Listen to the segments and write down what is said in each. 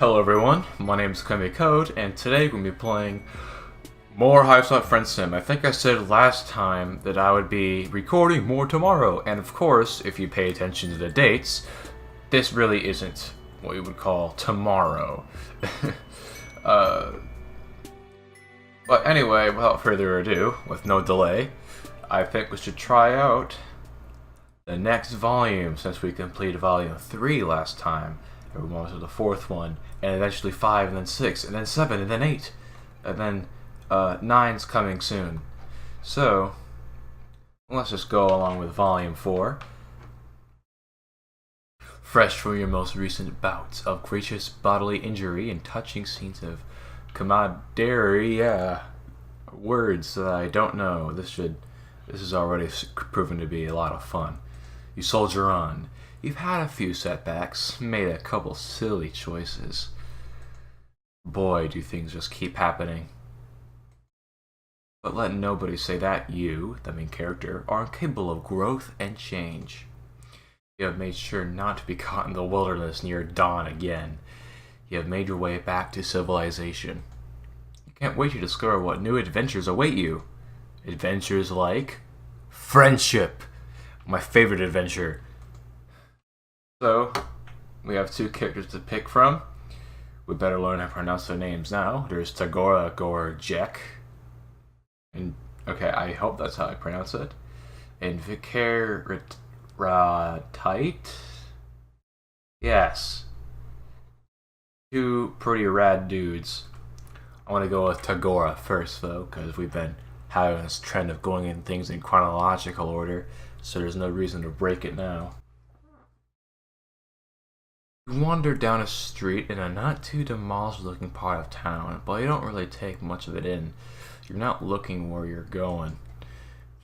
Hello everyone, my name is Kode, and today we're going to be playing more Hiveswap Friendsim. I think I said last time that I would be recording more tomorrow, and of course, if you pay attention to the dates, this really isn't what you would call tomorrow. But anyway, without further ado, with no delay, I think we should try out the next volume, since we completed volume 3 last time. And we went to the 4th one, and eventually 5, and then 6, and then 7, and then 8, and then 9's coming soon. So, let's just go along with volume 4. Fresh from your most recent bouts of gracious bodily injury and touching scenes of camaraderie, words that I don't know. This is already proven to be a lot of fun. You soldier on. You've had a few setbacks, made a couple silly choices. Boy, do things just keep happening. But let nobody say that you, the main character, are incapable of growth and change. You have made sure not to be caught in the wilderness near dawn again. You have made your way back to civilization. You can't wait to discover what new adventures await you. Adventures like friendship, my favorite adventure. So, we have 2 characters to pick from. We better learn how to pronounce their names now. There's Tagora, Gorjek. And, okay, I hope that's how I pronounce it. And Vikaritite? Yes. 2 pretty rad dudes. I want to go with Tagora first, though, because we've been having this trend of going in things in chronological order, so there's no reason to break it now. You wander down a street in a not too demolished looking part of town, but you don't really take much of it in. You're not looking where you're going.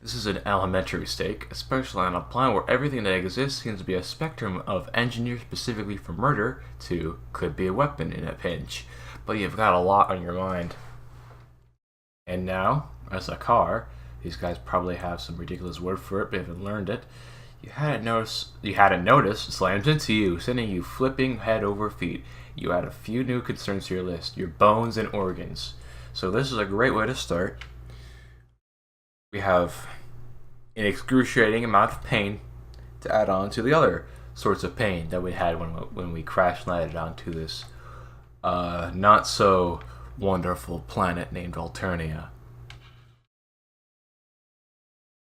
This is an elementary mistake, especially on a planet where everything that exists seems to be a spectrum of engineered specifically for murder to could be a weapon in a pinch, but you've got a lot on your mind. And now, as a car, these guys probably have some ridiculous word for it, but haven't learned it. You hadn't noticed slams into you, sending you flipping head over feet. You add a few new concerns to your list, your bones and organs. So this is a great way to start. We have an excruciating amount of pain to add on to the other sorts of pain that we had when we crash landed onto this not so wonderful planet named Alternia.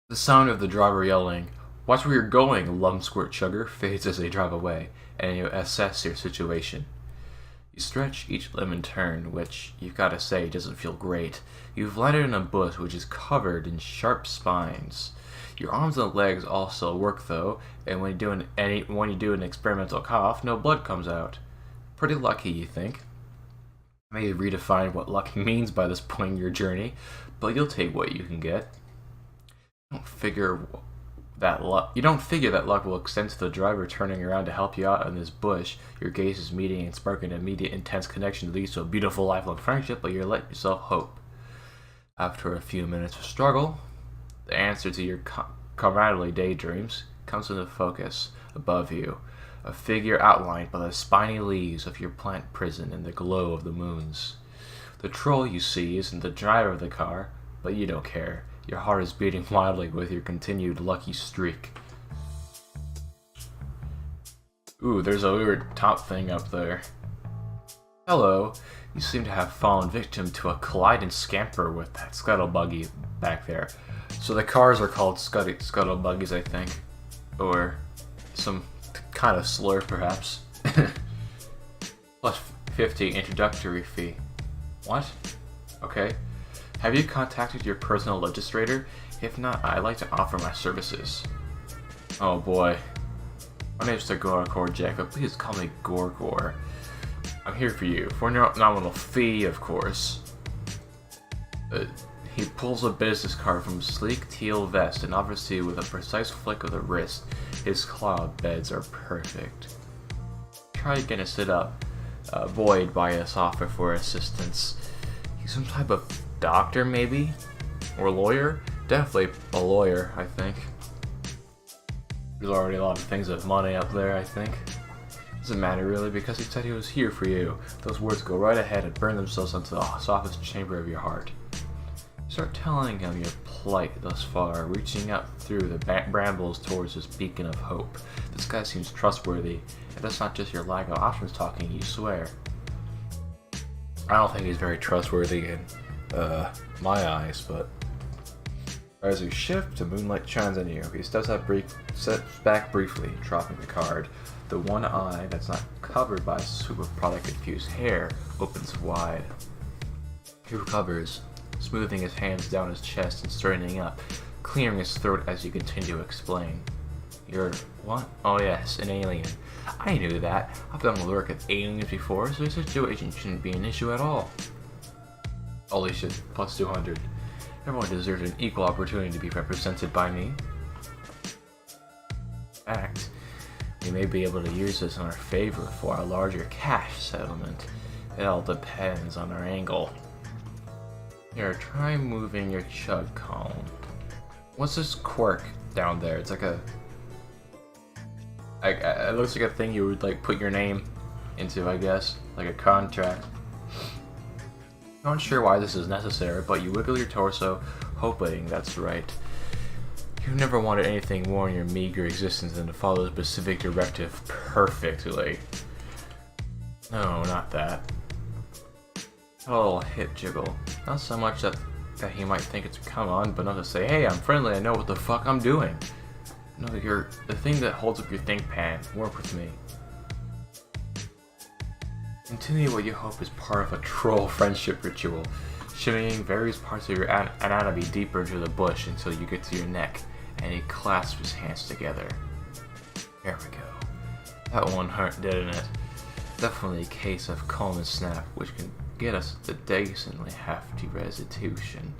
The sound of the driver yelling, "Watch where you're going, lumsquirt sugar," fades as they drive away, and you assess your situation. You stretch each limb in turn, which, you've got to say, doesn't feel great. You've landed in a bush which is covered in sharp spines. Your arms and legs also work, though, and when you do an experimental cough, no blood comes out. Pretty lucky, you think. Maybe redefine what lucky means by this point in your journey, but you'll take what you can get. You don't figure that luck will extend to the driver turning around to help you out in this bush. Your gaze is meeting and sparking an immediate intense connection that leads to a beautiful lifelong friendship, but you're letting yourself hope. After a few minutes of struggle, the answer to your camaraderie daydreams comes into focus above you, a figure outlined by the spiny leaves of your plant prison in the glow of the moons. The troll you see isn't the driver of the car, but you don't care. Your heart is beating wildly with your continued lucky streak. Ooh, there's a weird top thing up there. Hello. You seem to have fallen victim to a collide and scamper with that scuttlebuggy back there. So the cars are called scuttlebuggies, I think. Or some kind of slur, perhaps. Plus 50 introductory fee. What? Okay. Have you contacted your personal legislator? If not, I'd like to offer my services. Oh boy. My name's Tagora Gorjek, but please call me Gorgor. I'm here for you, for a nominal fee, of course. He pulls a business card from a sleek teal vest and offers to you with a precise flick of the wrist. His claw beds are perfect. Try again to sit up, buoyed by his offer for assistance. He's some type of doctor, maybe? Or lawyer? Definitely a lawyer, I think. There's already a lot of things with money up there, I think. Doesn't matter really, because he said he was here for you. Those words go right ahead and burn themselves into the softest chamber of your heart. You start telling him your plight thus far, reaching out through the brambles towards this beacon of hope. This guy seems trustworthy, and that's not just your lack of options talking, you swear. I don't think he's very trustworthy in my eyes, but as you shift, the moonlight shines on you. He steps back briefly, dropping the card. The one eye that's not covered by a swoop of product-infused hair opens wide. He recovers, smoothing his hands down his chest and straightening up, clearing his throat as you continue to explain. You're what? Oh yes, an alien. I knew that. I've done work with aliens before, so the situation shouldn't be an issue at all. Holy shit, plus 200. Everyone deserves an equal opportunity to be represented by me. In fact, we may be able to use this in our favor for a larger cash settlement. It all depends on our angle. Here, try moving your chug column. What's this quirk down there? It's like a... it looks like a thing you would like put your name into, I guess. Like a contract. Not sure why this is necessary, but you wiggle your torso, hoping that's right. You've never wanted anything more in your meager existence than to follow a specific directive perfectly. No, not that. A little hip jiggle. Not so much that he might think it's come on, but not to say, hey, I'm friendly, I know what the fuck I'm doing. No, you're the thing that holds up your think pan. Work with me. Continue what you hope is part of a troll friendship ritual, shimmying various parts of your anatomy deeper into the bush until you get to your neck, and he clasps his hands together. There we go. That one hurt, didn't it? Definitely a case of calm and snap, which can get us the decently hefty restitution.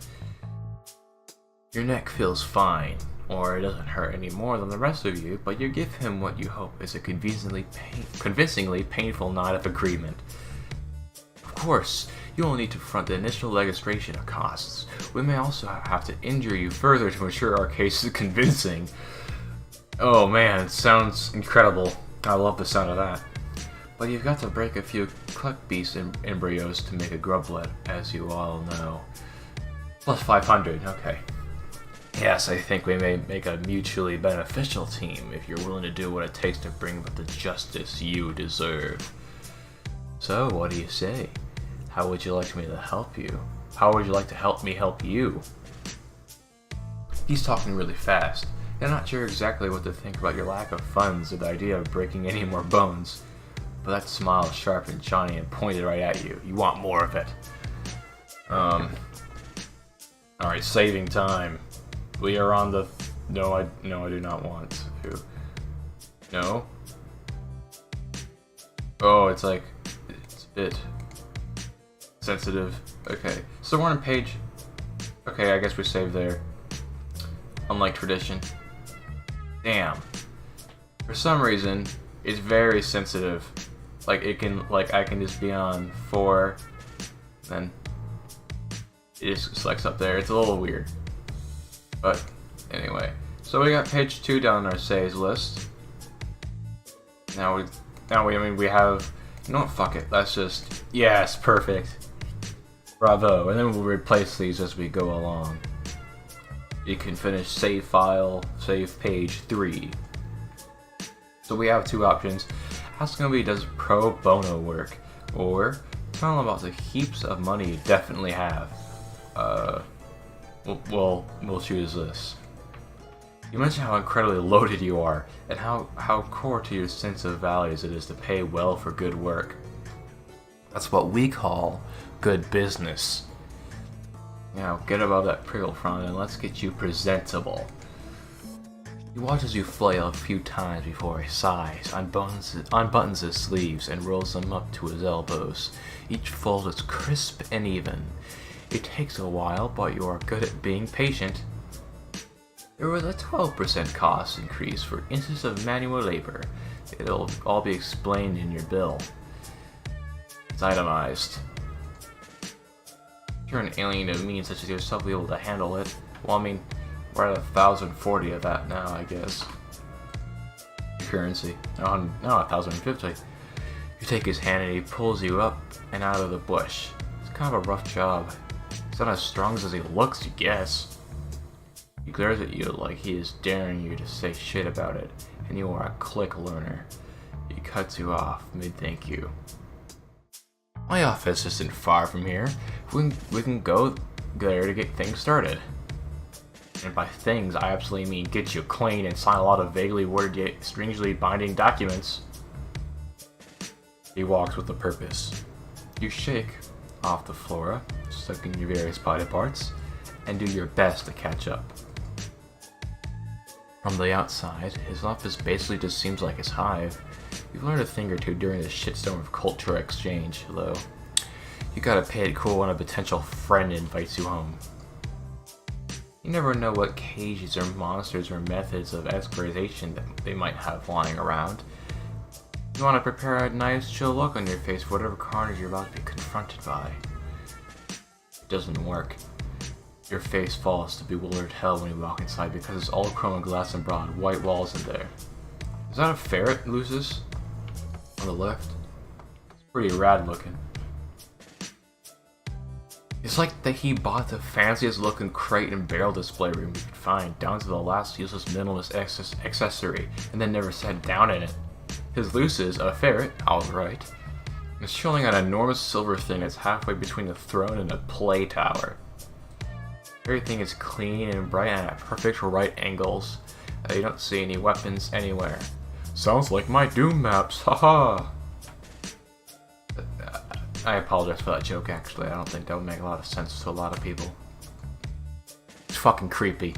Your neck feels fine, or it doesn't hurt any more than the rest of you, but you give him what you hope is a convincingly painful nod of agreement. Of course, you will need to front the initial registration of costs. We may also have to injure you further to ensure our case is convincing. Oh man, it sounds incredible. I love the sound of that. But you've got to break a few cluck beast embryos to make a grublet, as you all know. Plus 500, okay. Yes, I think we may make a mutually beneficial team if you're willing to do what it takes to bring about the justice you deserve. So, what do you say? How would you like me to help you? How would you like to help me help you? He's talking really fast. I'm not sure exactly what to think about your lack of funds or the idea of breaking any more bones. But that smile is sharp and shiny and pointed right at you. You want more of it. Alright, saving time. We are on the... No, I do not want to. No? Oh, it's like... It's a bit... sensitive. Okay, so we're on page... Okay, I guess we save there. Unlike tradition. Damn. For some reason, it's very sensitive. Like, it can... Like, I can just be on 4... Then... It just selects up there. It's a little weird. But, anyway. So we got page 2 down on our saves list. Now we have... You know what, fuck it. Let's just... Yes, perfect. Bravo. And then we'll replace these as we go along. You can finish save file, save page 3. So we have two options. Ask him if he does pro bono work. Or, tell him about the heaps of money you definitely have. We'll choose this. You mentioned how incredibly loaded you are, and how core to your sense of values it is to pay well for good work. That's what we call good business. Now, get above that prickle front and let's get you presentable. He watches you flail a few times before he sighs, unbuttons his sleeves, and rolls them up to his elbows. Each fold is crisp and even. It takes a while, but you are good at being patient. There was a 12% cost increase for instances of manual labor. It'll all be explained in your bill. It's itemized. If you're an alien of means such as yourself, will be able to handle it. Well, I mean, we're at 1,040 of that now, I guess. Currency. No, 1,050. You take his hand and he pulls you up and out of the bush. It's kind of a rough job. He's not as strong as he looks, you guess. He glares at you like he is daring you to say shit about it, and you are a quick learner. He cuts you off mid-thank you. My office isn't far from here. We can go there to get things started. And by things, I absolutely mean get you clean and sign a lot of vaguely worded yet strangely binding documents. He walks with a purpose. You shake off the flora, stuck in your various body parts, and do your best to catch up. From the outside, his office basically just seems like his hive. You've learned a thing or two during this shitstorm of cultural exchange, though. You gotta pay it cool when a potential friend invites you home. You never know what cages or monsters or methods of exploration that they might have lying around. You want to prepare a nice, chill look on your face for whatever carnage you're about to be confronted by. It doesn't work. Your face falls to bewildered hell when you walk inside because it's all chrome and glass and broad white walls in there. Is that a ferret, Lucis? On the left? It's pretty rad looking. It's like that he bought the fanciest looking crate and barrel display room he could find, down to the last useless minimalist accessory, and then never sat down in it. His Lucis, a ferret, I was right, is chilling on an enormous silver thing that's halfway between the throne and a play tower. Everything is clean and bright and at perfect right angles. You don't see any weapons anywhere. Sounds like my Doom maps, haha! I apologize for that joke, actually. I don't think that would make a lot of sense to a lot of people. It's fucking creepy.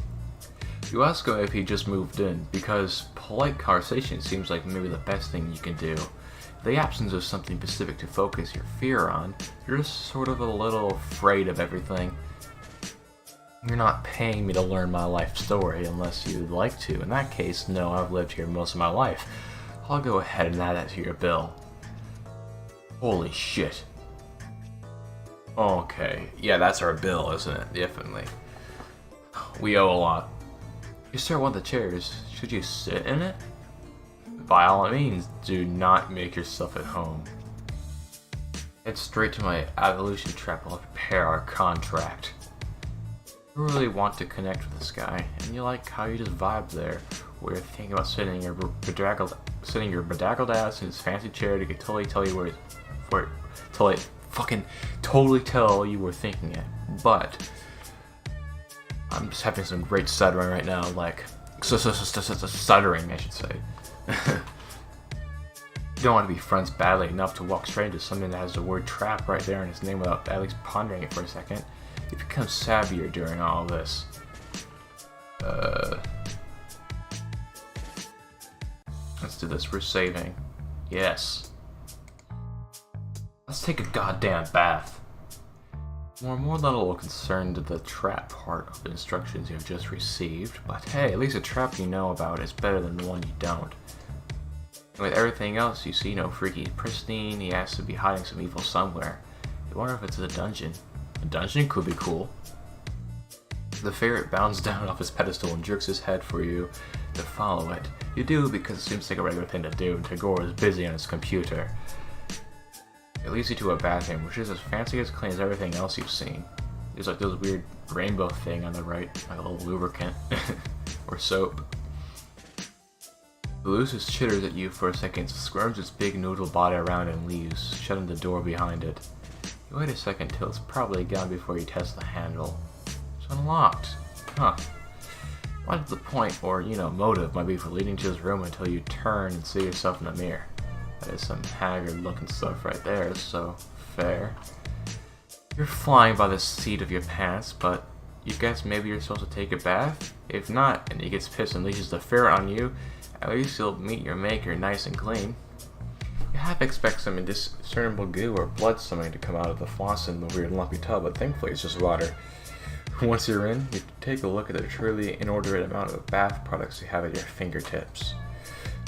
You ask him if he just moved in, because polite conversation seems like maybe the best thing you can do. In the absence of something specific to focus your fear on, you're just sort of a little afraid of everything. You're not paying me to learn my life story unless you'd like to. In that case, no, I've lived here most of my life. I'll go ahead and add that to your bill. Holy shit. Okay, yeah, that's our bill, isn't it? Definitely. We owe a lot. You start one of the chairs. Should you sit in it? By all means, do not make yourself at home. Head straight to my evolution trap while I prepare our contract. You really want to connect with this guy, and you like how you just vibe there, where you're thinking about sitting your bedazzled ass in his fancy chair to get totally tell you totally tell you were thinking it. But I'm just having some great stuttering right now, like stuttering, I should say. You don't want to be friends badly enough to walk straight into something that has the word trap right there in its name without at least pondering it for a second. You become savvier during all this. Let's do this. We're saving. Yes. Let's take a goddamn bath. We're more than a little concerned with the trap part of the instructions you've just received, but hey, at least a trap you know about is better than the one you don't. And with everything else, you see no freaky pristine, he has to be hiding some evil somewhere. You wonder if it's a dungeon. A dungeon could be cool. The ferret bounds down off his pedestal and jerks his head for you to follow it. You do because it seems like a regular thing to do, and Tagora is busy on his computer. It leads you to a bathroom, which is as fancy as clean as everything else you've seen. There's like this weird rainbow thing on the right, like a little lubricant, or soap. The Lucis chitters at you for a second, squirms its big noodle body around and leaves, shutting the door behind it. You wait a second till it's probably gone before you test the handle. It's unlocked. Huh. What the point, or motive, might be for leading to his room until you turn and see yourself in the mirror? That is some haggard looking stuff right there, so fair. You're flying by the seat of your pants, but you guess maybe you're supposed to take a bath? If not, and he gets pissed and leashes the ferret on you, at least you'll meet your maker nice and clean. You half expect some indiscernible goo or blood something to come out of the faucet in the weird lumpy tub, but thankfully it's just water. Once you're in, you take a look at the truly inordinate amount of bath products you have at your fingertips.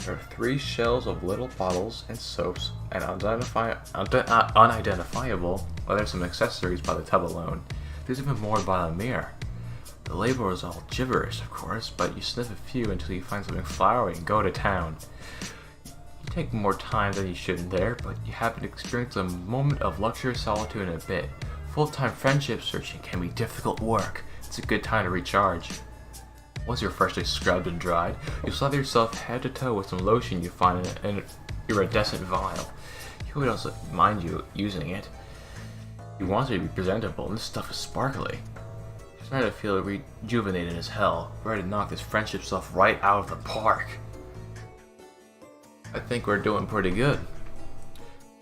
There are 3 shelves of little bottles and soaps, and unidentifiable, well, there's some accessories by the tub alone. There's even more by the mirror. The label is all gibberish, of course, but you sniff a few until you find something flowery and go to town. You You take more time than you should in there, but you haven't experienced a moment of luxurious solitude in a bit. Full-time friendship searching can be difficult work. It's a good time to recharge. Once you're freshly scrubbed and dried, you slather yourself head to toe with some lotion you find in an iridescent vial. You doesn't mind you using it. You want it to be presentable, and this stuff is sparkly. You're starting to feel rejuvenated as hell, ready to knock this friendship stuff right out of the park. I think we're doing pretty good.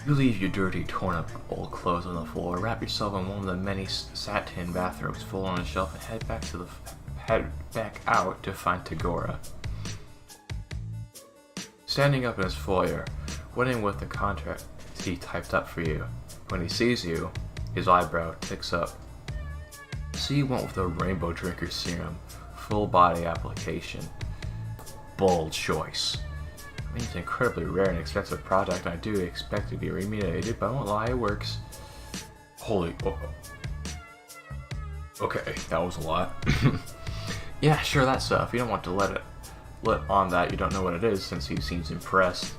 You leave your dirty, torn-up old clothes on the floor, wrap yourself in one of the many satin bathrobes full on a shelf, and head back out to find Tagora. Standing up in his foyer, waiting with the contract he typed up for you. When he sees you, his eyebrow ticks up. So you went with the Rainbow Drinker Serum, full body application. Bold choice. I mean, it's an incredibly rare and expensive product, and I do expect it to be remediated, but I won't lie, it works. Holy... Okay, that was a lot. Yeah, sure, that stuff. You don't want to let on that you don't know what it is, since he seems impressed.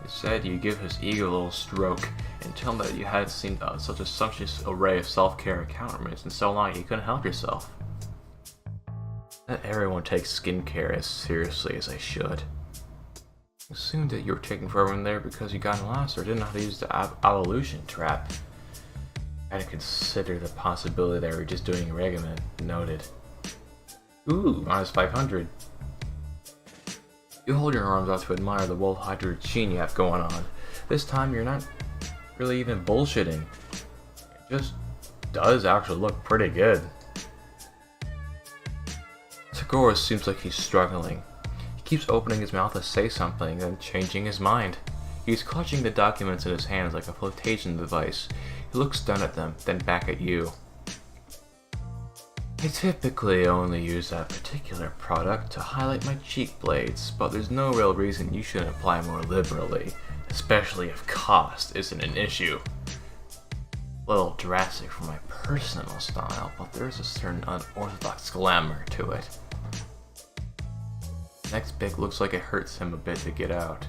Instead, you give his ego a little stroke and tell him that you had seen such a sumptuous array of self-care countermeasures in so long you couldn't help yourself. Not everyone takes skincare as seriously as they should. Assumed that you were taking forever in there because you got lost or didn't know how to use the evolution trap. I had to consider the possibility that we were just doing a regimen. Noted. Ooh, minus 500. You hold your arms out to admire the well-hydrated sheen you have going on. This time you're not really even bullshitting. It just does actually look pretty good. Tagora seems like he's struggling. He keeps opening his mouth to say something, then changing his mind. He's clutching the documents in his hands like a flotation device. He looks down at them, then back at you. I typically only use that particular product to highlight my cheek blades, but there's no real reason you shouldn't apply more liberally, especially if cost isn't an issue. A little drastic for my personal style, but there's a certain unorthodox glamour to it. Next bit looks like it hurts him a bit to get out.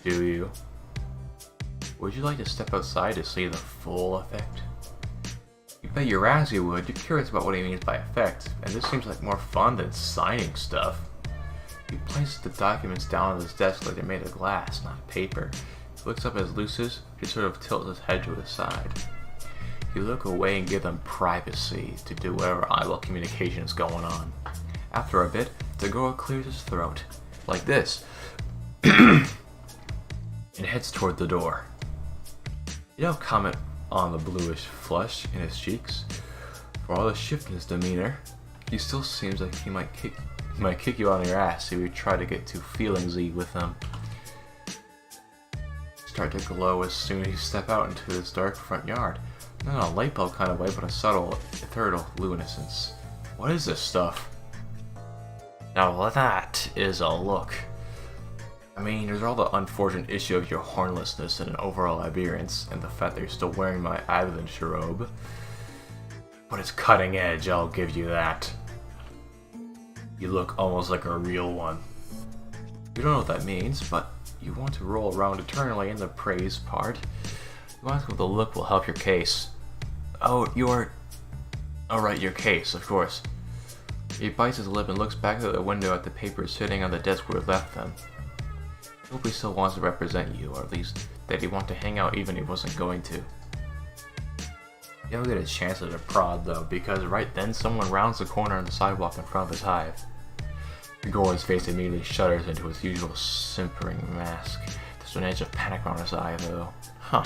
Do you? Would you like to step outside to see the full effect? You bet your ass you would. You're curious about what he means by effect, and this seems like more fun than signing stuff. He places the documents down on his desk like they're made of glass, not paper. He looks up at his Lucis, he sort of tilts his head to his side. You look away and give them privacy to do whatever eyeball communication is going on. After a bit, Tagora clears his throat, like this, and heads toward the door. You don't comment on the bluish flush in his cheeks. For all the shift in his demeanor, he still seems like he might kick you on your ass if you try to get too feelingsy with him. Start to glow as soon as you step out into this dark front yard. Not a light bulb kind of way, but a subtle, ethereal luminescence. What is this stuff? Now that is a look. I mean, there's all the unfortunate issue of your hornlessness and an overall appearance, and the fact that you're still wearing my avalanche robe. But it's cutting edge, I'll give you that. You look almost like a real one. You don't know what that means, but you want to roll around eternally in the praise part. You ask if the look will help your case. Oh, right, your case, of course. He bites his lip and looks back out the window at the papers sitting on the desk where he left them. I hope he still wants to represent you, or at least that he wants to hang out even if he wasn't going to. You don't get a chance at a prod though, because right then someone rounds the corner on the sidewalk in front of his hive. Tagora's face immediately shudders into his usual simpering mask. There's an edge of panic on his eye though. Huh.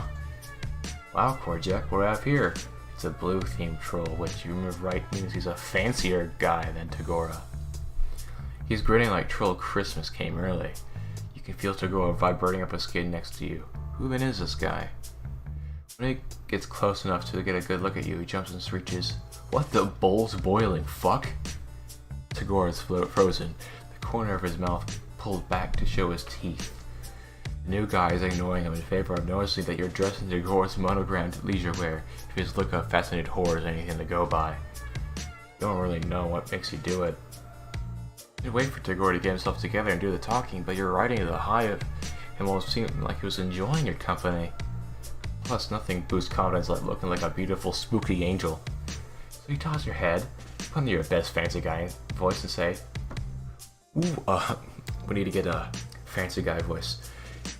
Wow, Korjak, what do I have here? It's a blue-themed troll, which, you remember right, means he's a fancier guy than Tagora. He's grinning like Troll Christmas came early. You can feel Tagora vibrating up his skin next to you. Who even is this guy? When he gets close enough to get a good look at you, he jumps and screeches, "What the bowl's boiling, fuck?" Tagora is frozen, the corner of his mouth pulled back to show his teeth. The new guy is ignoring him in favor of noticing that you're dressed in Tagora's monogrammed leisure wear, if his look of fascinated horror is anything to go by. You don't really know what makes you do it. You wait for Tagora to get himself together and do the talking, but you're riding to the high of Him almost seemed like he was enjoying your company. Plus, nothing boosts confidence like looking like a beautiful, spooky angel. So you toss your head, put on your best fancy guy voice and say, "Ooh, we need to get a fancy guy voice.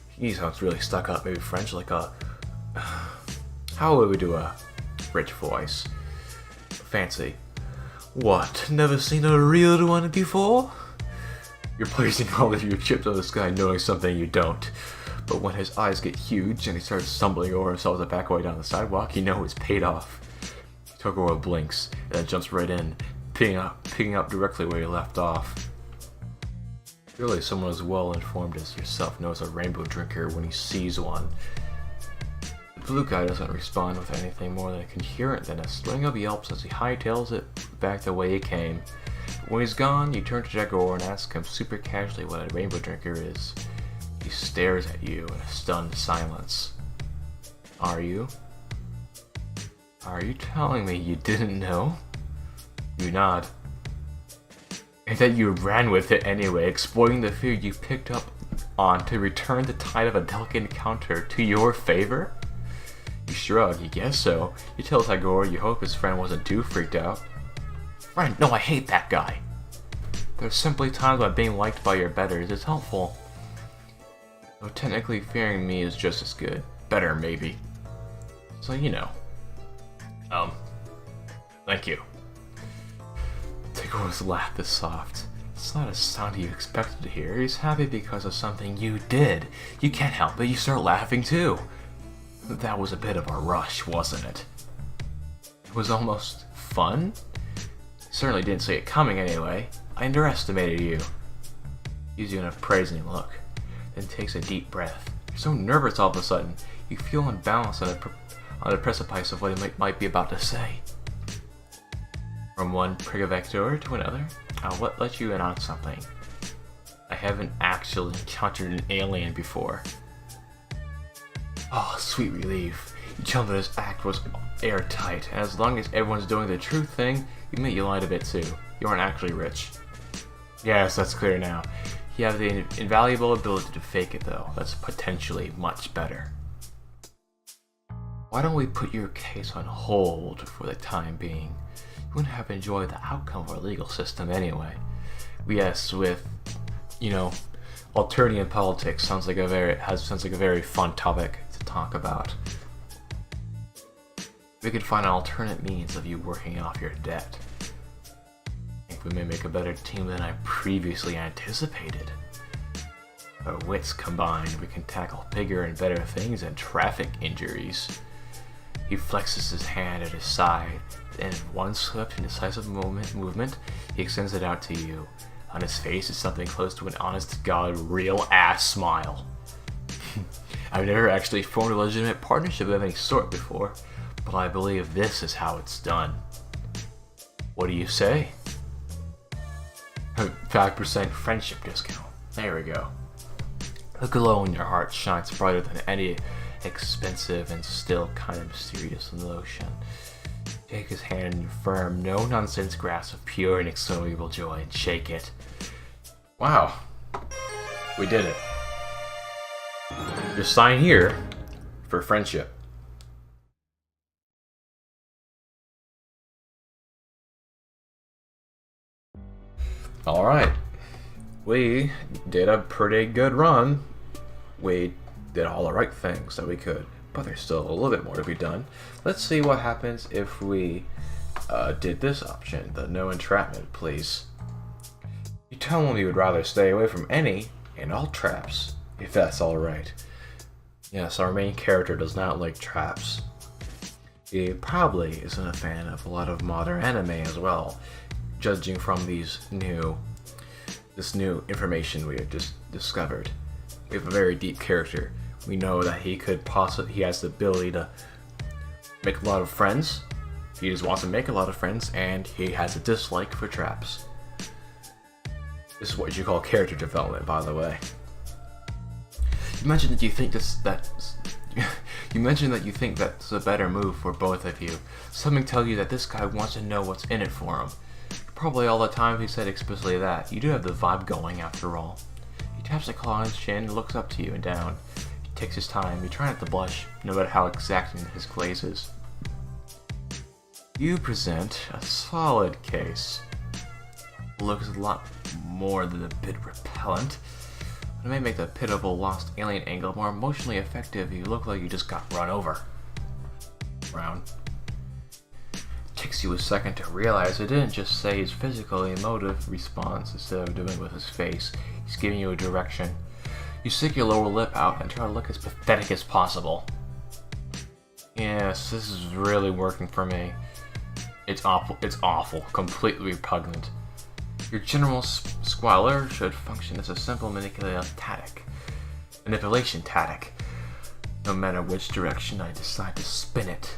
He sounds really stuck up, maybe French, like a... How would we do a rich voice? Fancy. What? Never seen a real one before?" You're placing all of your chips on this guy knowing something you don't. But when his eyes get huge and he starts stumbling over himself the back way down the sidewalk, you know it's paid off. Tagora blinks and then jumps right in, picking up directly where you left off. Surely someone as well informed as yourself knows a rainbow drinker when he sees one. The blue guy doesn't respond with anything more than coherent than a string of yelps as he hightails it back the way he came. When he's gone, you turn to Tagora and ask him super casually what a rainbow drinker is. He stares at you in a stunned silence. Are you telling me you didn't know? You nod. And that you ran with it anyway, exploiting the fear you picked up on to return the tide of a delicate encounter to your favor? You shrug, you guess so. You tell Tagora you hope his friend wasn't too freaked out. Friend, no, I hate that guy. There's simply times when being liked by your betters is helpful. Though technically fearing me is just as good. Better, maybe. So, you know. Thank you. Tagora's laugh is soft. It's not a sound you expected to hear. He's happy because of something you did. You can't help it, you start laughing too. That was a bit of a rush, wasn't it? It was almost fun? Certainly didn't see it coming anyway. I underestimated you. Gives you an appraising look, then takes a deep breath. You're so nervous all of a sudden, you feel unbalanced on the precipice of what he might be about to say. From one prefecture to another, I'll let you in on something. I haven't actually encountered an alien before. Oh, sweet relief. You tell that his act was airtight, and as long as everyone's doing the true thing, you admit you lied a bit too. You aren't actually rich. Yes, that's clear now. You have the invaluable ability to fake it though. That's potentially much better. Why don't we put your case on hold for the time being? You wouldn't have enjoyed the outcome of our legal system anyway. Yes, with, alternative politics sounds like a very fun topic to talk about. We could find an alternate means of you working off your debt. I think we may make a better team than I previously anticipated. Our wits combined, we can tackle bigger and better things than traffic injuries. He flexes his hand at his side, and in one swift and decisive movement, he extends it out to you. On his face is something close to an honest-to-God, real-ass smile. I've never actually formed a legitimate partnership of any sort before, but I believe this is how it's done. What do you say? 5% friendship discount. There we go. The glow in your heart shines brighter than any expensive and still kind of mysterious lotion. Take his hand in your firm, no-nonsense grasp of pure and inexorable joy and shake it. Wow. We did it. Just sign here for friendship. Alright. We did a pretty good run. We did all the right things that we could, but there's still a little bit more to be done. Let's see what happens if we did this option, the no entrapment, please. You tell him you would rather stay away from any and all traps, if that's alright. Yes, our main character does not like traps. He probably isn't a fan of a lot of modern anime as well, judging from this new information we have just discovered. We have a very deep character. We know that he has the ability to make a lot of friends. He just wants to make a lot of friends, and he has a dislike for traps. This is what you call character development, by the way. You mentioned that you think that's a better move for both of you. Something tells you that this guy wants to know what's in it for him. Probably all the time he said explicitly that. You do have the vibe going after all. You taps a claw on his chin and looks up to you and down. He takes his time. You try not to blush, no matter how exacting his glaze is. You present a solid case. Looks a lot more than a bit repellent. It may make the pitiable lost alien angle more emotionally effective. You look like you just got run over. Brown. It takes you a second to realize it didn't just say his physical emotive response instead of doing it with his face. He's giving you a direction. You stick your lower lip out and try to look as pathetic as possible. Yes, this is really working for me. It's awful. It's awful. Completely repugnant. Your general squalor should function as a simple manipulation tactic, no matter which direction I decide to spin it.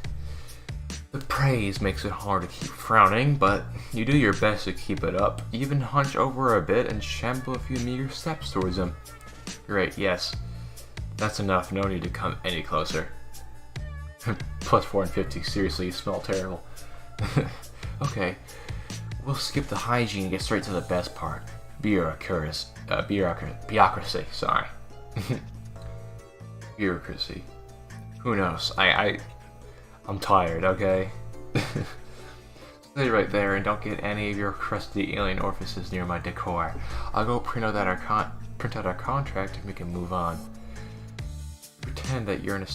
The praise makes it hard to keep frowning, but you do your best to keep it up. Even hunch over a bit and shamble a few meager steps towards him. Great, yes. That's enough, no need to come any closer. Plus 450, seriously, you smell terrible. Okay. We'll skip the hygiene and get straight to the best part. Bureaucracy, sorry. Bureaucracy. Who knows? I'm tired, okay? Stay right there and don't get any of your crusty alien orifices near my decor. I'll go print out our contract and we can move on. Pretend that you're a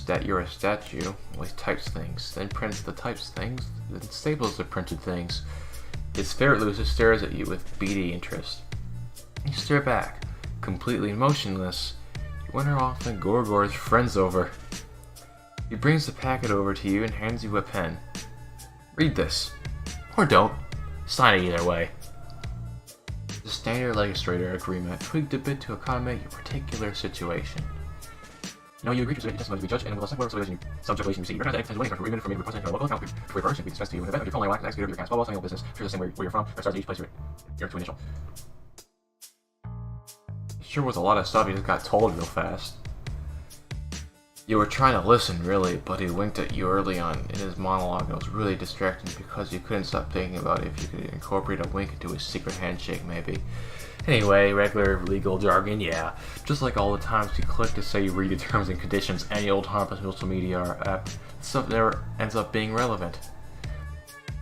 statue, well, he types things, then prints the types things, then staples the printed things. His ferret loser stares at you with beady interest. You stare back, completely motionless. You wonder how often Gorgor's friends over. He brings the packet over to you and hands you a pen. Read this. Or don't. Sign it either way. The standard legislator agreement tweaked a bit to accommodate your particular situation. No, you agree to submit your testimony to be judged and will accept whatever subjugation you see. You recognize that extension winning for me to represent your local account for your person. We discuss to you in an event of your phone line, an executive of your account's blah, blah, business, sure the same where you're from, or starts at each place you're to initial. Sure was a lot of stuff you just got told real fast. You were trying to listen, really, but he winked at you early on in his monologue and it was really distracting because you couldn't stop thinking about if you could incorporate a wink into his secret handshake, maybe. Anyway, regular legal jargon, yeah. Just like all the times you click to say you read the terms and conditions, any old harmless social media stuff never ends up being relevant.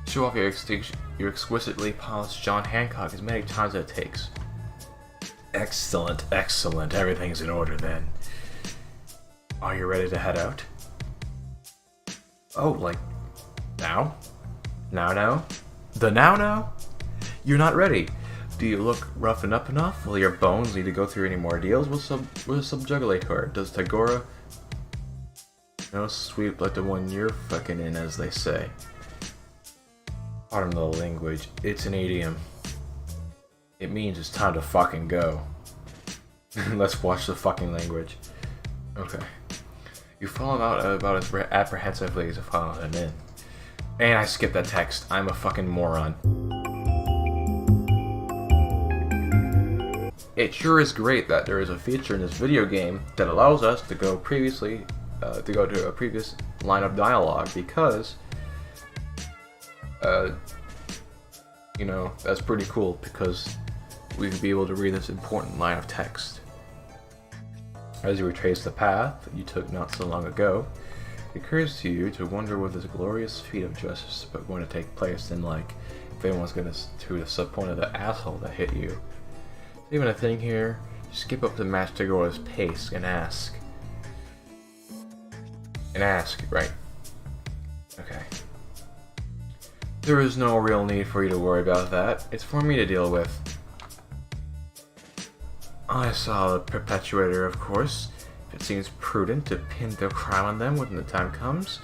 Show off your exquisitely polished John Hancock as many times as it takes. Excellent, excellent. Everything's in order then. Are you ready to head out? Oh, like, now? Now? The now? You're not ready. Do you look roughened up enough? Will your bones need to go through any more deals with subjugator? Does Tagora no sweep like the one you're fucking in, as they say? Pardon the language, it's an idiom. It means it's time to fucking go. Let's watch the fucking language. Okay. You follow him out about as apprehensively as you follow him in. And I skipped that text. I'm a fucking moron. It sure is great that there is a feature in this video game that allows us to go to a previous line of dialogue because, you know, that's pretty cool because we could be able to read this important line of text. As you retrace the path you took not so long ago, it occurs to you to wonder whether this glorious feat of justice is going to take place and, like, if anyone's going to disappoint the asshole that hit you. Even a thing here, you skip up to match Tagora's pace and ask. Right? Okay. There is no real need for you to worry about that. It's for me to deal with. I saw the perpetrator, of course. If it seems prudent to pin the crime on them when the time comes,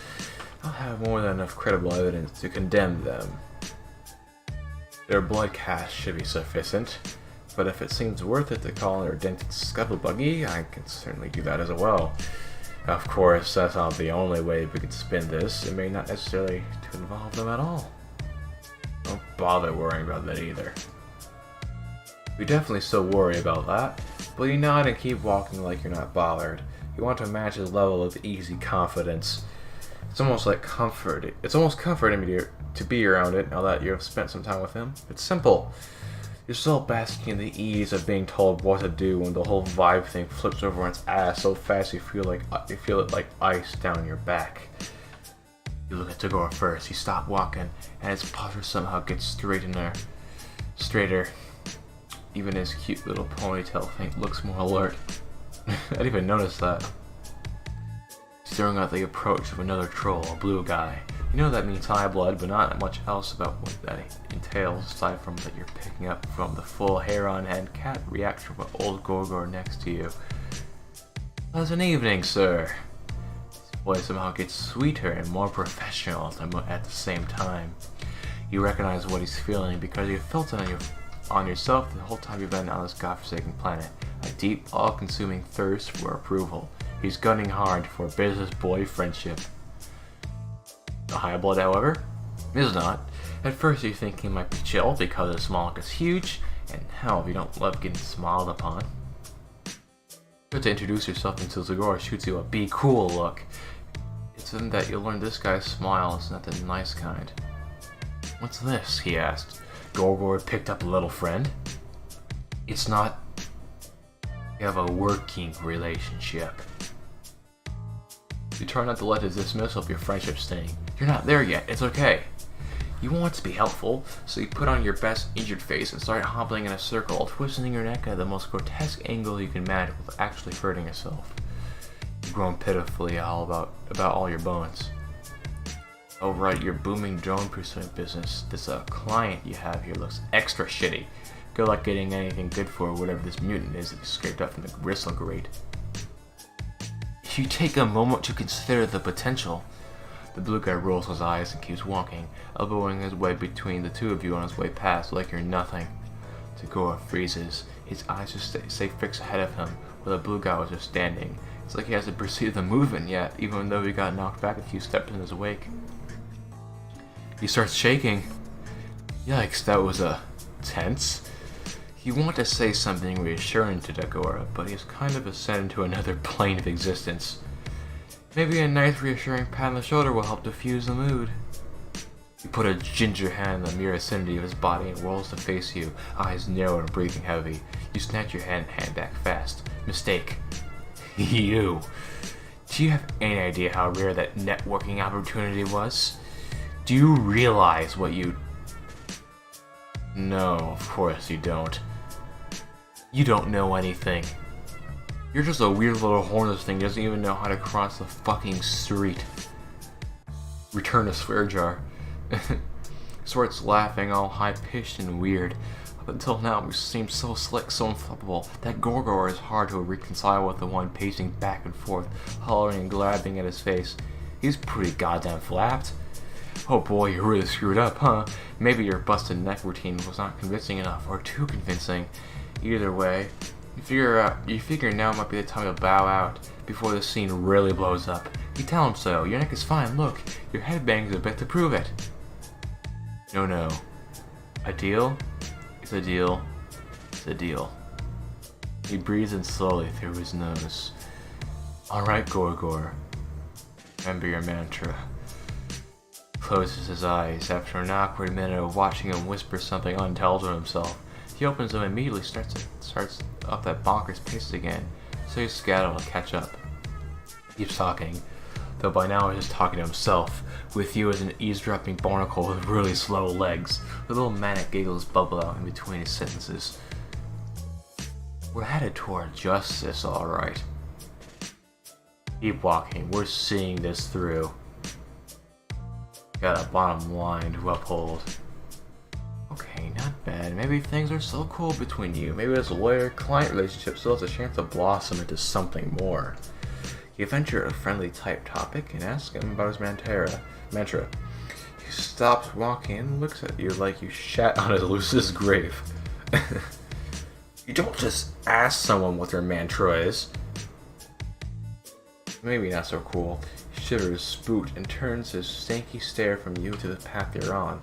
I'll have more than enough credible evidence to condemn them. Their blood cast should be sufficient. But if it seems worth it to call their dented scuttlebuggy, I can certainly do that as well. Of course, that's not the only way we could spin this. It may not necessarily to involve them at all. Don't bother worrying about that either. We definitely still worry about that, but you nod and keep walking like you're not bothered. You want to match his level of easy confidence. It's almost comforting to be around it now that you have spent some time with him. It's simple. You're still basking in the ease of being told what to do when the whole vibe thing flips over on its ass so fast you feel it like ice down your back. You look at Tagora first. He stopped walking, and his posture somehow gets straighter. Even his cute little ponytail thing looks more alert. I didn't even notice that. Staring at the approach of another troll, a blue guy. You know that means high blood, but not much else about what that entails, aside from that you're picking up from the full hair-on-head cat reaction from old Gorgor next to you. Pleasant evening, sir. His voice somehow gets sweeter and more professional at the same time. You recognize what he's feeling because you felt it on yourself the whole time you've been on this godforsaken planet. A deep, all-consuming thirst for approval. He's gunning hard for business boy friendship. The high blood, however, is not. At first you think he might be chill because his small is huge, and hell if you don't love getting smiled upon. You have to introduce yourself until Tagora shoots you a be cool look. It's then that you'll learn this guy's smile is not the nice kind. What's this? He asked. Gorgor picked up a little friend. It's not. You have a working relationship. You try not to let his dismissal of your friendship sting. You're not there yet, it's okay. You want to be helpful, so you put on your best injured face and start hobbling in a circle, twisting your neck at the most grotesque angle you can imagine without actually hurting yourself. You groan pitifully about all your bones. Oh right, your booming drone pursuit business. This client you have here looks extra shitty. Good luck getting anything good for whatever this mutant is that you scraped up from the gristle grate. If you take a moment to consider the potential. The blue guy rolls his eyes and keeps walking, elbowing his way between the two of you on his way past like you're nothing. Tagora freezes. His eyes just stay fixed ahead of him, where the blue guy was just standing. It's like he hasn't perceived the movement yet, even though he got knocked back a few steps in his wake. He starts shaking. Yikes, that was tense. You want to say something reassuring to Tagora, but he's kind of ascended to another plane of existence. Maybe a nice reassuring pat on the shoulder will help diffuse the mood. You put a ginger hand in the mere vicinity of his body and whirls to face you, eyes narrow and breathing heavy. You snatch your hand back fast. Mistake. You. Do you have any idea how rare that networking opportunity was? Do you realize what you... No, of course you don't. You don't know anything. You're just a weird little hornless thing who doesn't even know how to cross the fucking street. Return to swear jar. Starts laughing all high-pitched and weird. Up until now, he seems so slick, so inflammable, that Gorgor is hard to reconcile with the one pacing back and forth, hollering and glabbing at his face. He's pretty goddamn flapped. Oh boy, you really screwed up, huh? Maybe your busted neck routine was not convincing enough, or too convincing. Either way, you figure now might be the time to bow out before the scene really blows up. You tell him so. Your neck is fine. Look, your headbang's a bit to prove it. No. A deal? It's a deal. It's a deal. He breathes in slowly through his nose. Alright, Gorgor. Remember your mantra. Closes his eyes. After an awkward minute of watching him whisper something unintelligible to himself, he opens them and immediately starts up that bonkers pace again, so you scatter to catch up. He keeps talking, though by now he's just talking to himself, with you as an eavesdropping barnacle with really slow legs. The little manic giggles bubble out in between his sentences. We're headed toward justice, alright. Keep walking, we're seeing this through. Got a bottom line to uphold. Okay, not bad. Maybe things are so cool between you. Maybe this lawyer-client relationship still has a chance to blossom into something more. You venture a friendly type topic and ask him about his mantra. He stops walking and looks at you like you shat on his loosest grave. You don't just ask someone what their mantra is. Maybe not so cool. He shivers, spooked, and turns his stanky stare from you to the path you're on.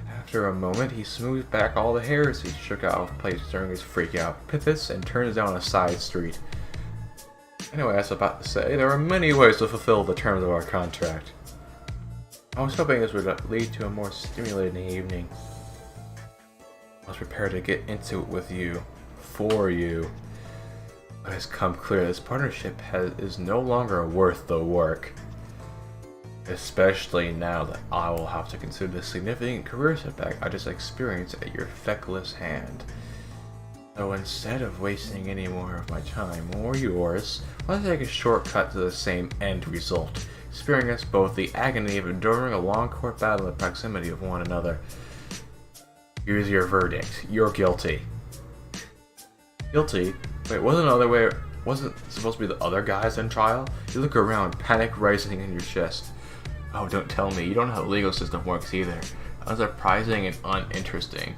After a moment, he smooths back all the hairs he shook out of place during his freak-out, pivots, and turns down a side street. Anyway, I was about to say, there are many ways to fulfill the terms of our contract. I was hoping this would lead to a more stimulating evening. I was prepared to get into it with you, for you. But it's come clear this partnership is no longer worth the work. Especially now that I will have to consider the significant career setback I just experienced at your feckless hand. So instead of wasting any more of my time or yours, let's take a shortcut to the same end result, sparing us both the agony of enduring a long court battle in the proximity of one another. Here's your verdict. You're guilty. Guilty? Wait, wasn't supposed to be the other guys on trial? You look around, panic rising in your chest. Oh, don't tell me. You don't know how the legal system works either. Unsurprising and uninteresting.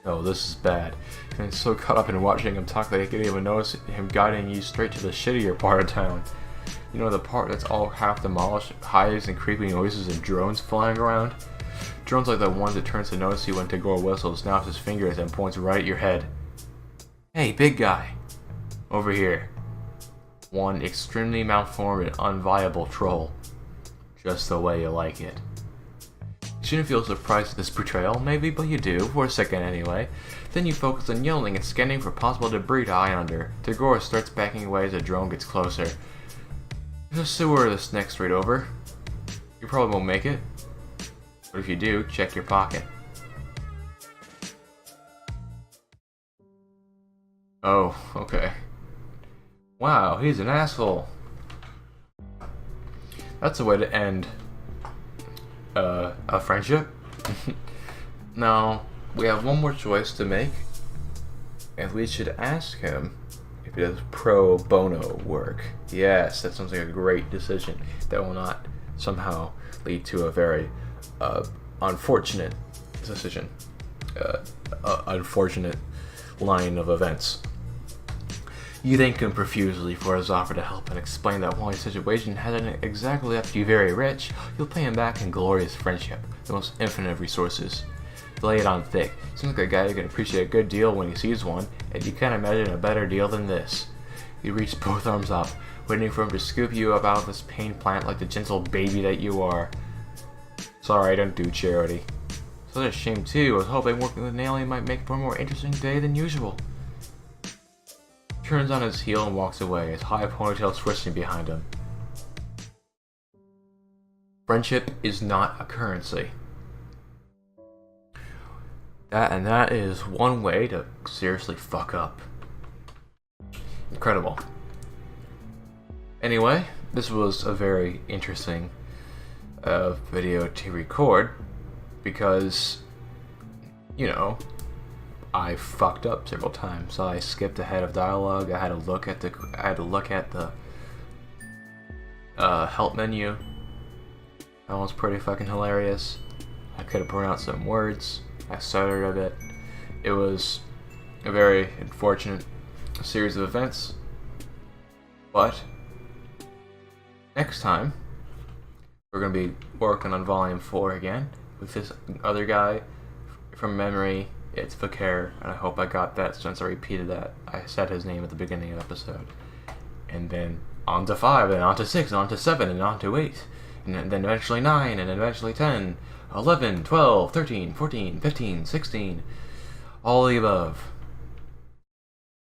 Oh, this is bad. You've been so caught up in watching him talk that you didn't even notice him guiding you straight to the shittier part of town. You know, the part that's all half demolished, hives and creepy noises and drones flying around? Drones like the ones that turns to notice you when Tagora whistles, snaps his fingers, and points right at your head. Hey, big guy. Over here. One extremely malformed and unviable troll. Just the way you like it. You shouldn't feel surprised at this portrayal, maybe, but you do, for a second anyway. Then you focus on yelling and scanning for possible debris to eye under. Tagora starts backing away as the drone gets closer. There's a sewer this next straight over. You probably won't make it. But if you do, check your pocket. Oh, okay. Wow, he's an asshole. That's a way to end a friendship. Now, we have one more choice to make, and we should ask him if he does pro bono work. Yes, that sounds like a great decision that will not somehow lead to a very unfortunate decision. Unfortunate line of events. You thank him profusely for his offer to help and explain that while his situation hasn't exactly left you very rich, you'll pay him back in glorious friendship, the most infinite of resources. Lay it on thick. Seems like a guy who can appreciate a good deal when he sees one, and you can't imagine a better deal than this. You reach both arms up, waiting for him to scoop you up out of this pain plant like the gentle baby that you are. Sorry, I don't do charity. Such a shame too. I was hoping working with an alien might make for a more interesting day than usual. Turns on his heel and walks away, his high ponytail swishing behind him. Friendship is not a currency. That is one way to seriously fuck up. Incredible. Anyway, this was a very interesting video to record because, you know, I fucked up several times. So I skipped ahead of dialogue. I had to look at the help menu. That was pretty fucking hilarious. I could have pronounced some words. I stuttered a bit. It was a very unfortunate series of events. But next time we're gonna be working on Volume 4 again with this other guy from memory. It's Vakar, and I hope I got that since I repeated that. I said his name at the beginning of the episode. And then on to 5, and on to 6, and on to 7, and on to 8. And then eventually 9, and eventually 10, 11, 12, 13, 14, 15, 16. All the above.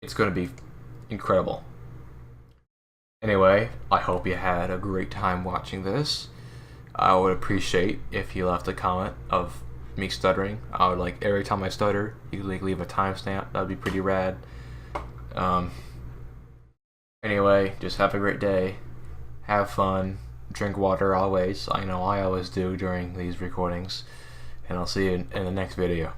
It's going to be incredible. Anyway, I hope you had a great time watching this. I would appreciate if you left a comment of me stuttering. I would like every time I stutter, you could like leave a timestamp. That'd be pretty rad. Anyway, just have a great day. Have fun. Drink water always. I know I always do during these recordings. And I'll see you in the next video.